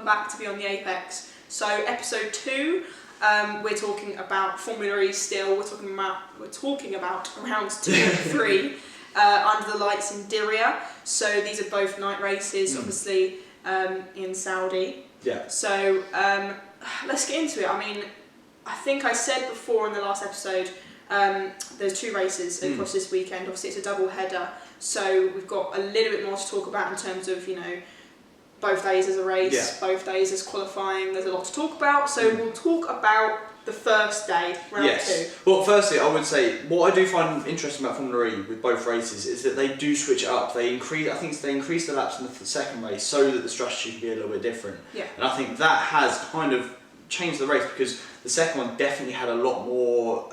back to be on the Apex. So episode 2, we're talking about Formula E still. We're talking about rounds 2 and 3 under the lights in Diriyah. So these are both night races, obviously in Saudi. Yeah. So let's get into it. I mean, I think I said before in the last episode, there's 2 races across this weekend. Obviously, it's a double header, so we've got a little bit more to talk about in terms of, both days as a race, both days as qualifying. There's a lot to talk about, so we'll talk about the first day, round 2. Well, firstly, I would say what I do find interesting about Formula E with both races is that they do switch it up. They increase the laps in the second race so that the strategy can be a little bit different. Yeah. And I think that has kind of changed the race, because the second one definitely had a lot more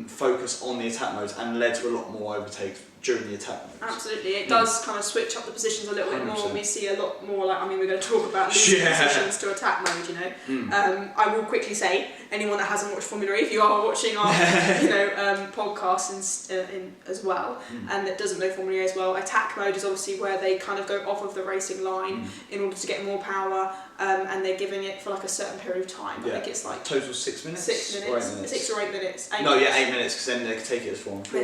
focus on the attack modes and led to a lot more overtakes during the attack modes. Absolutely, it does kind of switch up the positions a little bit 100%. more. We see a lot more, we're going to talk about losing positions to attack mode, I will quickly say, anyone that hasn't watched Formula E, if you are watching our podcast as well, and that doesn't know Formula E as well, attack mode is obviously where they kind of go off of the racing line in order to get more power, and they're giving it for like a certain period of time. I think it's like total 6 minutes? 6 minutes? Or 8 minutes? 6 or 8 minutes. 8 no, minutes. 8 minutes, because then they can take it as 4 and 4.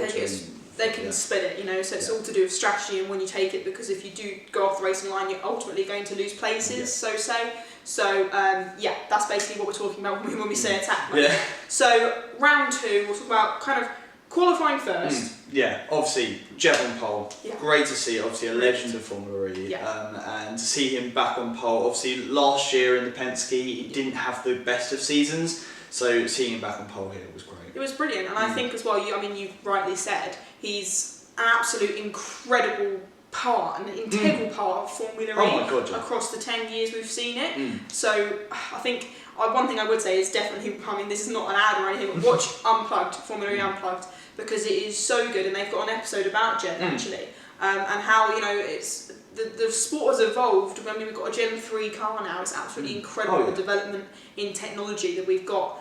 They can split it, so it's all to do with strategy and when you take it, because if you do go off the racing line, you're ultimately going to lose places, so say. So, that's basically what we're talking about when we say attack mode. Yeah. So, round 2, we'll talk about kind of qualifying first. Obviously, Jeff on pole. Yeah. Great to see, obviously, a legend of Formula E. And to see him back on pole. Obviously, last year in the Penske, he didn't have the best of seasons, so seeing him back on pole here was great. It was brilliant, and I think as well, you rightly said, he's an absolute incredible part, an integral part of Formula E across the 10 years we've seen it. So I think one thing I would say is definitely, this is not an ad or anything, but watch Unplugged, Formula E Unplugged, because it is so good, and they've got an episode about Jet actually, and how it's the sport has evolved. I mean, we've got a Gen 3 car now. It's absolutely incredible the development in technology that we've got.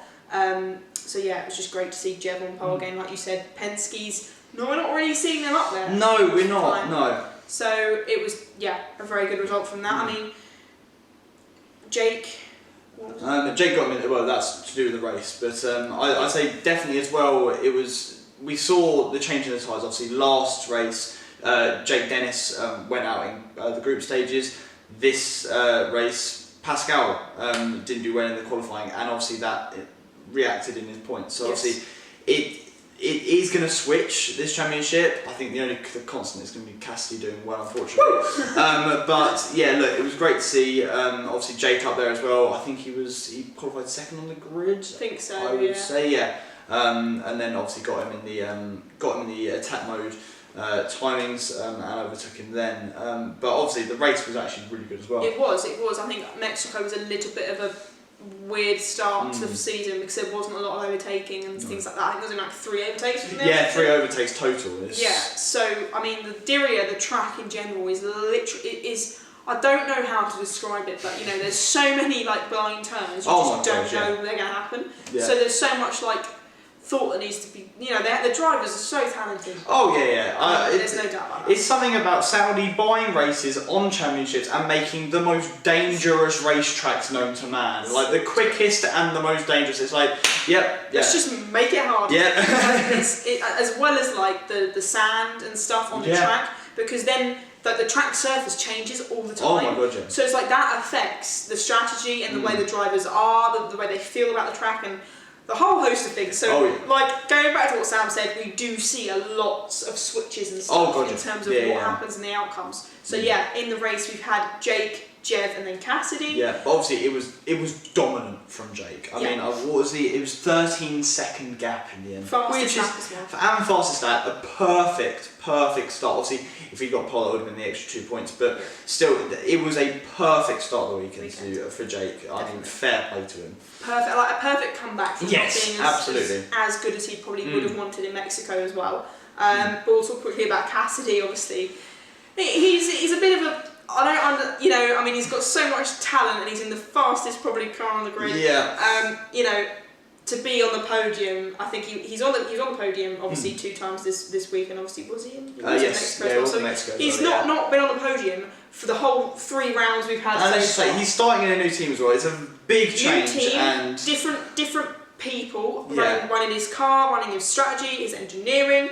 So it was just great to see Jev on pole again, like you said. Penske's, no, we're not really seeing them up there. No, we're not. No. So it was a very good result from that. I mean, Jake. Jake got him. Well, that's to do with the race, but I'd say definitely as well. We saw the change in the tyres. Obviously, last race, Jake Dennis went out in the group stages. This race, Pascal didn't do well in the qualifying, and obviously that reacted in his points. So obviously, it is going to switch this championship. I think the constant is going to be Cassidy doing well, unfortunately. But look, it was great to see. Obviously, Jake up there as well. I think he qualified second on the grid. I think so. I would say and then obviously got him in the attack mode. Timings and overtook him then, but obviously the race was actually really good as well. It was. I think Mexico was a little bit of a weird start to the season because there wasn't a lot of overtaking and things like that. I think there was only 3 overtakes, wasn't there? Yeah, 3 overtakes total. So I mean, the Diriyah, the track in general, is literally I don't know how to describe it, but there's so many blind turns. You just don't know they're going to happen. Yeah. So there's so much thought that needs to be, the drivers are so talented. There's no doubt about that. It's something about Saudi buying races on championships and making the most dangerous racetracks known to man. The quickest and the most dangerous. It's let's just make it hard. As well as the sand and stuff on the track, because then the track surface changes all the time. Oh my god, yeah. So it's that affects the strategy and the way the drivers are, the way they feel about the track, and the whole host of things. So, going back to what Sam said, we do see a lot of switches and stuff in terms of what happens in the outcomes. So in the race we've had Jake, Jev, and then Cassidy. Yeah, but obviously it was dominant from Jake. I mean, what was it was 13-second gap in the end. Fastest lap as well. And fastest lap, a perfect start. Obviously, if he got pole, it would have been the extra 2 points, but still, it was a perfect start of the weekend for Jake. Definitely. I mean, fair play to him. Perfect, a perfect comeback from not being absolutely. as good as he probably would have wanted in Mexico as well. But we'll talk quickly about Cassidy. Obviously, he's a bit of a. He's got so much talent, and he's in the fastest probably car on the grid. Yeah. to be on the podium, I think he's on the podium obviously 2 times this week, and obviously was he in yes, Mexico? Yeah, so Mexico he's not been on the podium for the whole 3 rounds we've had. And so he's starting in a new team as well. It's a big change, new team, and different people running his car, running his strategy, his engineering,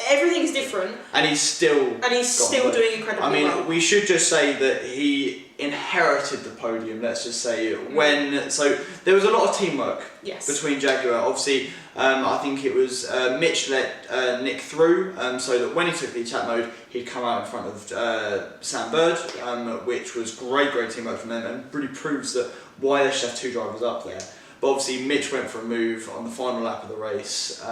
everything is different, and he's still doing incredibly well. We should just say that he inherited the podium. Let's just say so there was a lot of teamwork between Jaguar. Obviously, I think it was Mitch let Nick through, so that when he took the attack mode, he'd come out in front of Sam Bird, which was great teamwork from them, and really proves that why they should have 2 drivers up there. But obviously Mitch went for a move on the final lap of the race,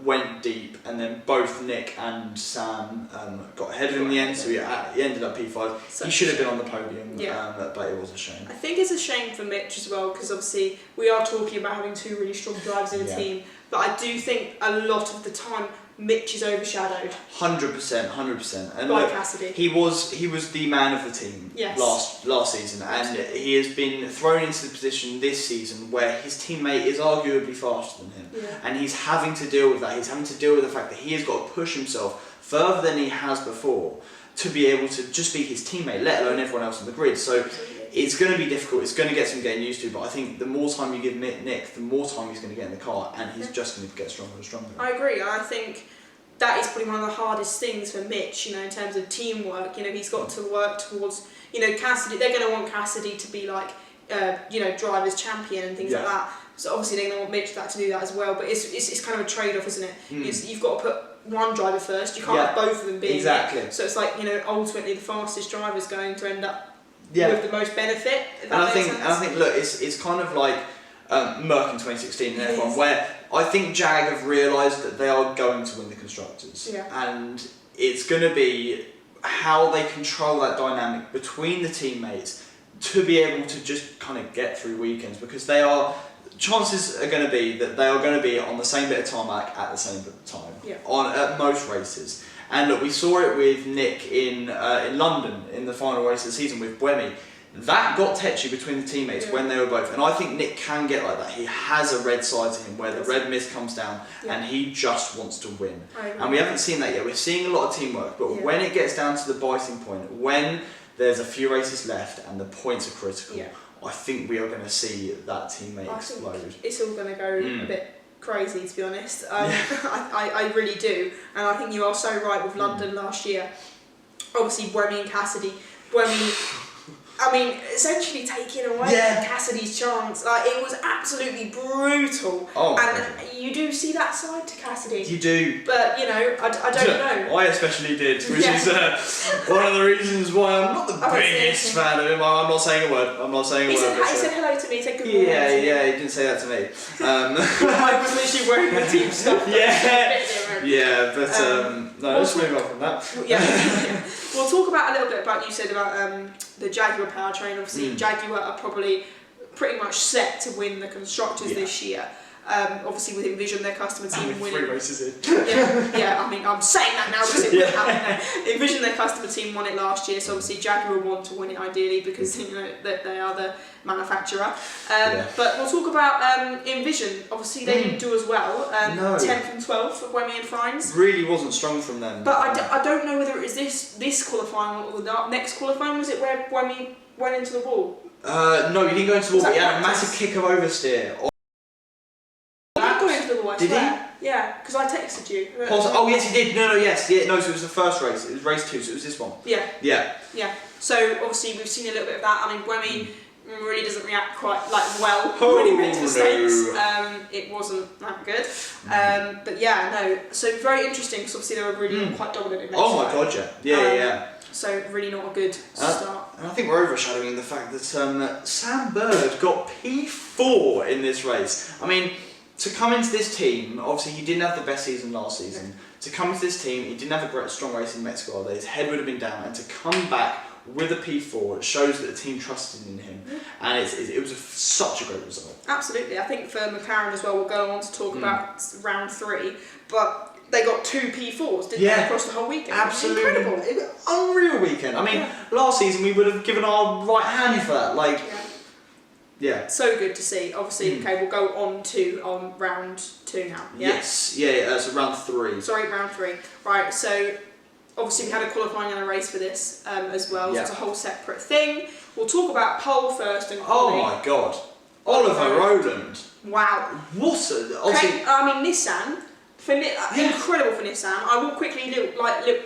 went deep, and then both Nick and Sam got ahead of him in the end, so he ended up P5. He should have been on the podium, but it was a shame. I think it's a shame for Mitch as well, because obviously we are talking about having 2 really strong drivers in a team, but I do think a lot of the time Mitch is overshadowed. 100%. And by Cassidy. He was the man of the team last season, and he has been thrown into the position this season where his teammate is arguably faster than him, and he's having to deal with that. He's having to deal with the fact that he has got to push himself further than he has before to be able to just be his teammate, let alone everyone else on the grid. So it's going to be difficult. It's going to get some getting used to, but I think the more time you give Nick, the more time he's going to get in the car, and he's just going to get stronger and stronger. I agree. I think that is probably one of the hardest things for Mitch, in terms of teamwork. He's got to work towards, Cassidy. They're going to want Cassidy to be like, drivers champion and things like that. So obviously they're going to want Mitch to do that as well. But it's kind of a trade-off, isn't it? You've got to put one driver first. You can't have both of them being exactly. So it's like, ultimately the fastest driver is going to end up with the most benefit. And I think, look, it's kind of like Merck in 2016 in F1, where I think Jag have realised that they are going to win the constructors, and it's going to be how they control that dynamic between the teammates to be able to just kind of get through weekends, because chances are going to be that they are going to be on the same bit of tarmac at the same time at most races. And look, we saw it with Nick in London in the final race of the season with Buemi. That got tetchy between the teammates when they were both, and I think Nick can get like that. He has a red side to him where the red mist comes down and he just wants to win. And we haven't seen that yet. We're seeing a lot of teamwork, but when it gets down to the biting point, when there's a few races left and the points are critical, I think we are going to see that teammate explode. It's all going to go a bit crazy, to be honest. I really do, and I think you are so right with London last year. Obviously, Buemi and Cassidy. Essentially taking away Cassidy's chance. It was absolutely brutal. And you do see that side to Cassidy. You do. But, I don't know. I especially did, which is one of the reasons why I'm not the biggest fan of him. I'm not saying a word. He said hello to me, he said good morning. Yeah, he didn't say that to me. I was literally wearing the team stuff. No, let's move on from that. We'll talk about a little bit about, you said about the Jaguar powertrain. Obviously, Jaguar are probably pretty much set to win the constructors this year. Obviously, with Envision, their customer team winning. 3 races in. I'm saying that now because it will happen. Envision, their customer team, won it last year, so obviously Jaguar want to win it ideally because they are the manufacturer. But we'll talk about Envision. Obviously, they didn't do as well. 10th and 12th for Buemi and Frines. Really wasn't strong from them. But I don't know whether it was this qualifying or the next qualifying. Was it where Buemi went into the wall? No, he didn't go into the wall. He had a massive kick of oversteer. Did he? Yeah, because I texted you. Oh yes, he did. Yes. No, so it was the first race. It was race 2, so it was this one. Yeah. So obviously we've seen a little bit of that. Buemi really doesn't react quite well when he makes mistakes. It wasn't that good. But so very interesting because obviously they were really quite dominant in Mexico. Oh my god, yeah. So really not a good start. And I think we're overshadowing the fact that Sam Bird got P4 in this race. To come into this team, obviously he didn't have the best season last season. To come into this team, he didn't have a strong race in Mexico, although his head would have been down, and to come back with a P4 shows that the team trusted in him, and it was such a great result. Absolutely. I think for McLaren as well, we'll go on to talk about round 3, but they got 2 P4s, didn't they, across the whole weekend? Absolutely. Incredible. It was an unreal weekend. Last season we would have given our right hand for that. Yeah. So good to see. Obviously, okay, we'll go on to round 2 now. Yeah? Yes. Yeah. So round 3. Sorry, round 3. Right. So obviously we had a qualifying and a race for this as well. So it's a whole separate thing. We'll talk about pole first and quali. Oh my God, Oliver Rowland. Wow. What? Okay, I mean Nissan. Incredible for Nissan. I will quickly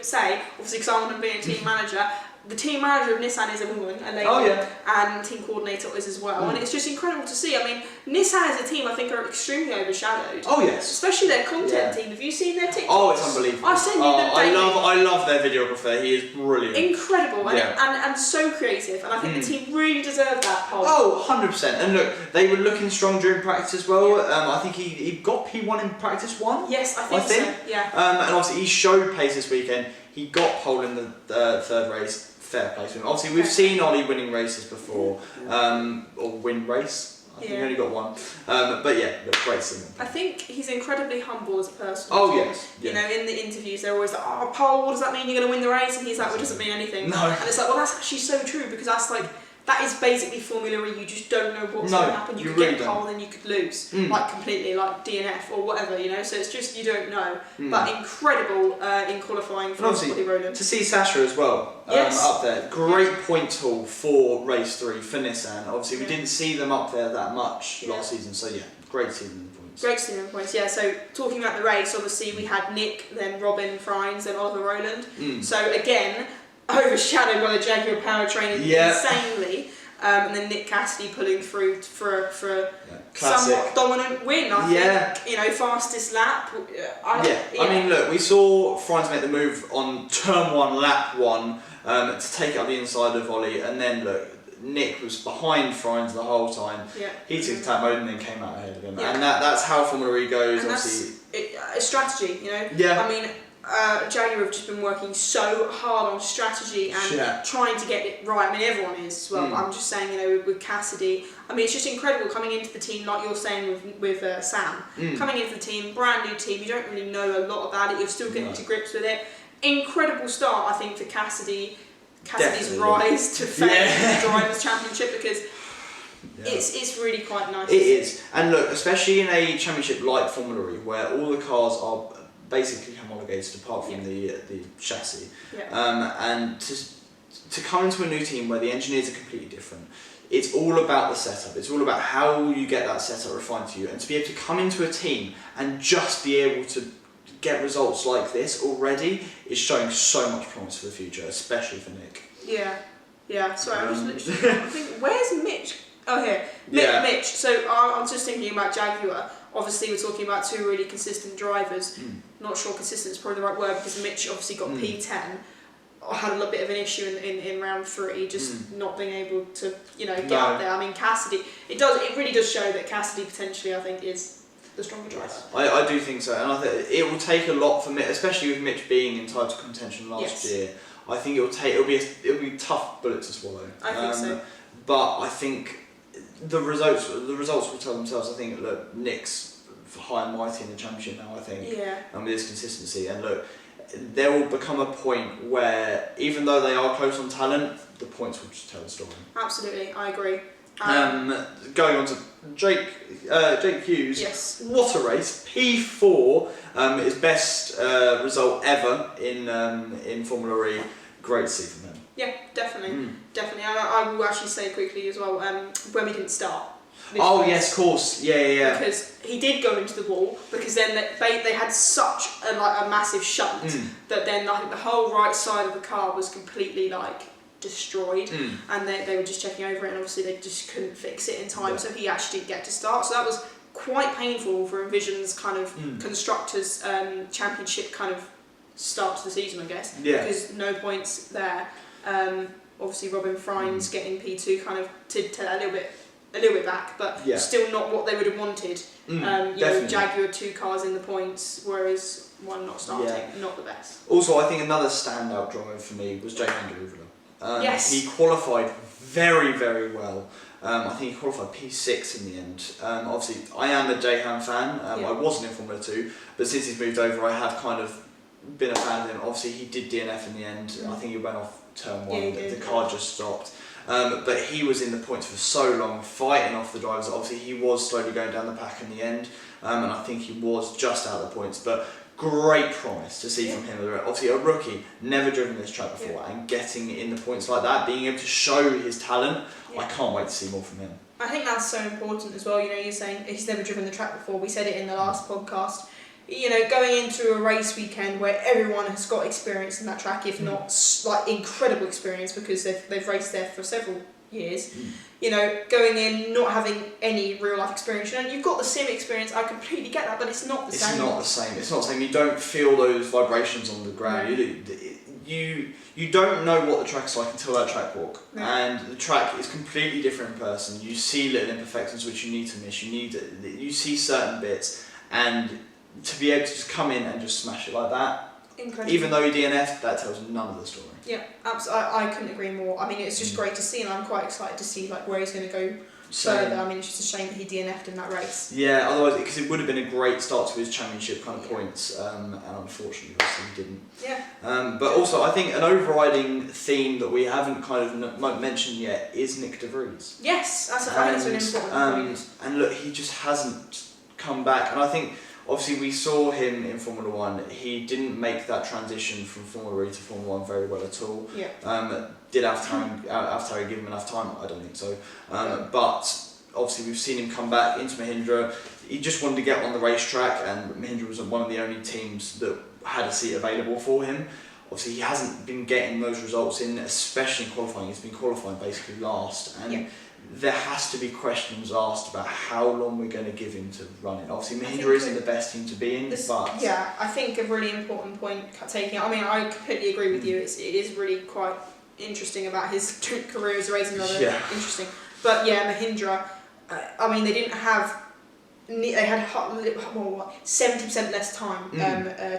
say, obviously, because I want to be a team manager. The team manager of Nissan is a woman, a lady, and team coordinator is as well. And it's just incredible to see. I mean, Nissan as a team, I think, are extremely overshadowed. Oh yes. Especially their content team. Have you seen their TikToks? Oh, it's unbelievable. I've seen you them daily. I love their videographer. He is brilliant. Incredible and so creative. And I think the team really deserve that pole. Oh, 100%. And look, they were looking strong during practice as well. I think he got P1 in practice 1. Yes, I think so. Yeah. And obviously he showed pace this weekend. He got pole in the third race. Fair play to him. Obviously, we've seen Ollie winning races before, or win race. I think he only got 1. But yeah, great seeing him. I think he's incredibly humble as a person. Oh yes. You know, in the interviews, they're always like, "Oh, pole, what does that mean? You're going to win the race?" And he's like, "Well, it doesn't mean anything." No. And it's like, well, that's actually so true because that's like. That is basically Formula E. You just don't know what's going to happen. You could really get pole, then you could lose, like completely, like DNF or whatever, you know. So it's just you don't know. But incredible in qualifying for Scotty Rowland. To see Sasha as well up there, great point haul for race 3 for Nissan. Obviously, we didn't see them up there that much last season, so yeah, great seeing them in points. Great seeing them in points. Yeah. So talking about the race, obviously we had Nick, then Robin Friends, then Oliver Rowland. So again. Overshadowed by the Jaguar powertrain insanely, and then Nick Cassidy pulling through for a somewhat dominant win. I think, you know, fastest lap. I mean, look, we saw Friends make the move on turn 1, lap 1, to take it up the inside of Ollie, and then look, Nick was behind Friends the whole time. Yeah. He took tap mode and then came out ahead of him, and that's how Formula E goes. And obviously, that's a strategy, you know. Yeah. I mean. Jaguar have just been working so hard on strategy and trying to get it right. I mean, everyone is as well. But I'm just saying, you know, with Cassidy, I mean, it's just incredible coming into the team, like you're saying with Sam. Coming into the team, brand new team, you don't really know a lot about it. You're still getting to grips with it. Incredible start, I think, for Cassidy's rise to fame in the Drivers' Championship because. It's really quite nice. It is, and look, especially in a championship like Formula E, where all the cars are basically homologated apart from the chassis, and to come into a new team where the engineers are completely different. It's all about the setup. It's all about how you get that setup refined to you, and to be able to come into a team and just be able to get results like this already is showing so much promise for the future, especially for Nick. Yeah. Sorry, I'm just literally thinking, where's Mitch? Oh, here. Mitch. So I'm just thinking about Jaguar. Obviously, we're talking about 2 really consistent drivers. Not sure consistent is probably the right word because Mitch obviously got P10. Had a little bit of an issue in round 3, just not being able to, you know, get up there. I mean, Cassidy. It really does show that Cassidy potentially, I think, is the stronger driver. I do think so, and I think it will take a lot for Mitch, especially with Mitch being in title contention last year. I think it'll be tough bullet to swallow. I think so. But I think. The results will tell themselves. I think look, Nick's high and mighty in the championship now. I think, and with his consistency, and look, there will become a point where even though they are close on talent, the points will just tell the story. Absolutely, I agree. Going on to Jake Hughes. Yes. What a race! P4, his best result ever in Formula E. Great to see from him. Yeah, definitely. I will actually say quickly as well, when we didn't start. Yes, of course. Yeah. Because he did go into the wall, because then they had such a massive shunt that then I think the whole right side of the car was completely destroyed, and they were just checking over it, and obviously they just couldn't fix it in time, so he actually didn't get to start. So that was quite painful for Envision's kind of constructors championship kind of start to the season, I guess, because no points there. Obviously Robin Friends getting P2 kind of to a little bit back, but still not what they would have wanted. You know, Jaguar 2 cars in the points, whereas 1 not starting, not the best. Also, I think another standout driver for me was Jaguar. Yes. He qualified very, very well. I think he qualified P6 in the end. Obviously, I am a Jahan fan. I wasn't in Formula 2, but since he's moved over, I have kind of been a fan of him. Obviously, he did DNF in the end. I think he went off turn 1. The car just stopped. But he was in the points for so long, fighting off the drivers. Obviously, he was slowly going down the pack in the end, and I think he was just out of the points. But great promise to see from him. Obviously, a rookie, never driven this track before, and getting in the points like that, being able to show his talent, I can't wait to see more from him. I think that's so important as well. You know, you're saying he's never driven the track before. We said it in the last podcast. You know, going into a race weekend where everyone has got experience in that track, if not like incredible experience because they've raced there for several years. You know, going in not having any real life experience. You know, you've got the sim experience. I completely get that, but it's not the same. It's not the same. It's not the same. You don't feel those vibrations on the ground. You don't know what the track's like until that track walk, and the track is completely different in person. You see little imperfections which you need to miss. You see certain bits, and to be able to just come in and just smash it like that, incredible. Even though he DNF'd, that tells none of the story. Yeah, absolutely. I couldn't agree more. I mean, it's just great to see, and I'm quite excited to see like where he's going to go further. I mean, it's just a shame that he DNF'd in that race. Yeah, otherwise, because it would have been a great start to his championship kind of points, and unfortunately, obviously, he didn't. Yeah. But also, I think an overriding theme that we haven't kind of mentioned yet is Nick de Vries. Yes, that's an important point. And look, he just hasn't come back, and I think. Obviously, we saw him in Formula 1. He didn't make that transition from Formula E to Formula 1 very well at all. Yeah. Did Alpha give him enough time? I don't think so. But obviously, we've seen him come back into Mahindra. He just wanted to get on the racetrack, and Mahindra was one of the only teams that had a seat available for him. Obviously, he hasn't been getting those results in, especially in qualifying. He's been qualifying basically last. And there has to be questions asked about how long we're going to give him to run it. Obviously, Mahindra isn't the best team to be in, but... Yeah, I think a really important point taking... I mean, I completely agree with you. It is really quite interesting about his career as a racing driver. Interesting. But yeah, Mahindra, I mean, they didn't have... They had 70% less time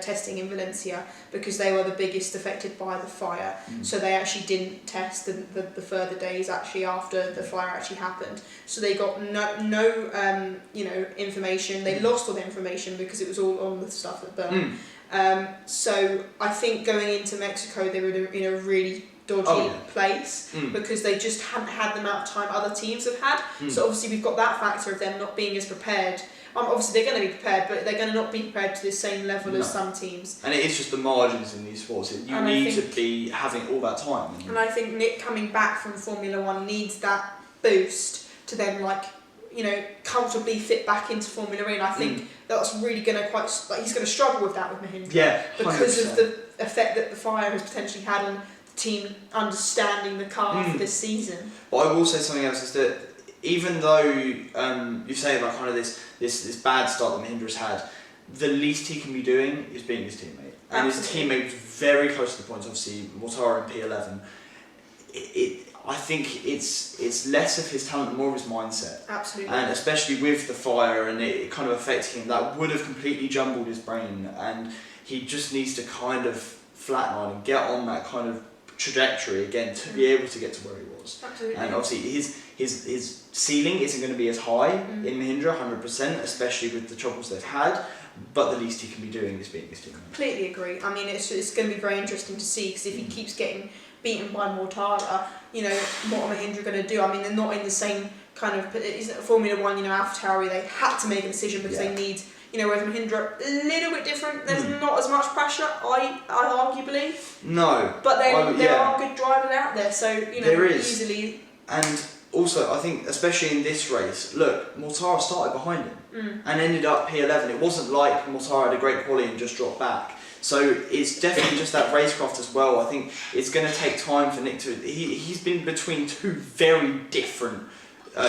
testing in Valencia because they were the biggest affected by the fire. So they actually didn't test the further days actually after the fire actually happened. So they got no information. They lost all the information because it was all on the stuff that burned. So I think going into Mexico they were in a really dodgy place because they just hadn't had the amount of time other teams have had. So obviously we've got that factor of them not being as prepared. Obviously they're going to be prepared, but they're going to not be prepared to the same level as some teams. And it is just the margins in these sports. You need to be having all that time. And I think Nick coming back from Formula 1 needs that boost to then comfortably fit back into Formula E. And I think that's really going to he's going to struggle with that with Mahindra. Yeah, 100%. Because of the effect that the fire has potentially had on team understanding the car for this season. But I will say something else is that even though you say about kind of this bad start that Mahindra's had, the least he can be doing is beating his teammate. And his teammate was very close to the points, obviously Mortara in P11. I think it's less of his talent and more of his mindset. Absolutely. And especially with the fire and it kind of affecting him, that would have completely jumbled his brain, and he just needs to kind of flatline and get on that kind of trajectory again to be able to get to where he was. Absolutely. And obviously his ceiling isn't going to be as high in Mahindra, 100%, especially with the troubles they've had, but the least he can be doing is beating his team. Completely agree. I mean, it's going to be very interesting to see, because if he keeps getting beaten by Mortara, what are Mahindra going to do? I mean, they're not in the same kind of Formula 1, AlphaTauri, they had to make a decision because they need, whereas Mahindra, a little bit different, there's not as much pressure, I arguably. No. But there are good drivers out there, so, there is. easily... And also, I think, especially in this race, look, Mortara started behind him and ended up P11. It wasn't like Mortara had a great quality and just dropped back. So it's definitely just that racecraft as well. I think it's going to take time for Nick to... He's been between two very different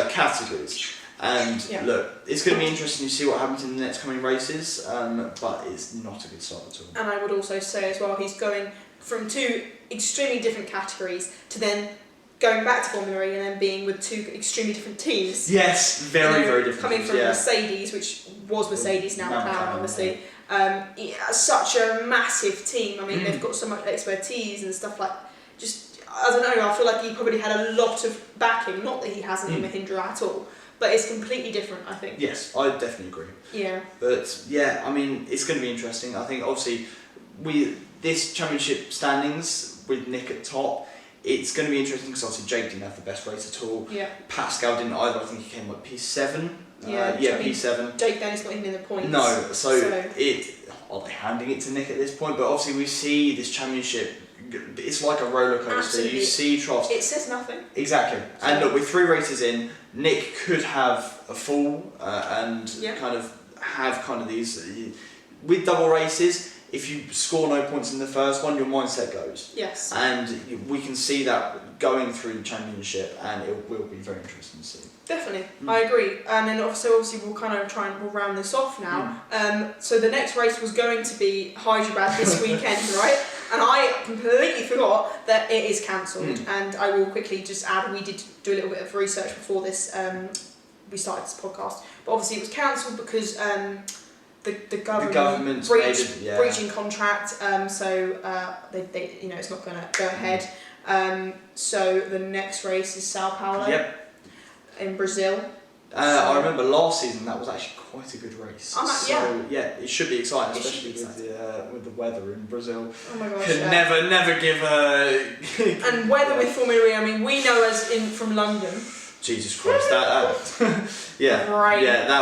categories. And look, it's going to be interesting to see what happens in the next coming races, but it's not a good start at all. And I would also say as well, he's going from two extremely different categories to then going back to Formula E and then being with two extremely different teams. Yes, very different. Coming teams, from Mercedes, which was Mercedes, now McLaren, obviously. Such a massive team. I mean, they've got so much expertise and stuff like. I don't know. I feel like he probably had a lot of backing. Not that he hasn't in Mahindra at all, but it's completely different, I think. Yes, I definitely agree. Yeah. But I mean, it's going to be interesting. I think obviously this championship standings with Nick at top, it's going to be interesting because obviously Jake didn't have the best race at all. Yeah. Pascal didn't either. I think he came like P7. Yeah, P7. Jake Dennis not even in the points. No, so are they handing it to Nick at this point? But obviously we see this championship, it's like a roller coaster. Absolutely. You see troughs. It says nothing. Exactly. So, and look, with 3 races in, Nick could have a fall and kind of have kind of these with double races. If you score no points in the first one, your mindset goes. Yes. And we can see that going through the championship, and it will be very interesting to see. Definitely, I agree. And then obviously we'll kind of we'll round this off now. So the next race was going to be Hyderabad this weekend, right? And I completely forgot that it is cancelled. And I will quickly just add, we did do a little bit of research before this. We started this podcast, but obviously it was cancelled because the government breaching contract. So they it's not going to go ahead. So the next race is Sao Paulo. Yep. In Brazil. I remember last season that was actually quite a good race. It should be exciting, especially with the weather in Brazil. Oh my gosh! Could never give a. And weather with Formula E, I mean, we know as from London. Jesus Christ, that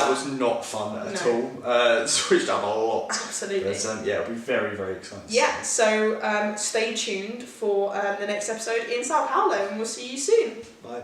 was not fun at all. Switched up a lot. Absolutely. But, it'll be very, very exciting. Yeah, so stay tuned for the next episode in Sao Paulo, and we'll see you soon. Bye.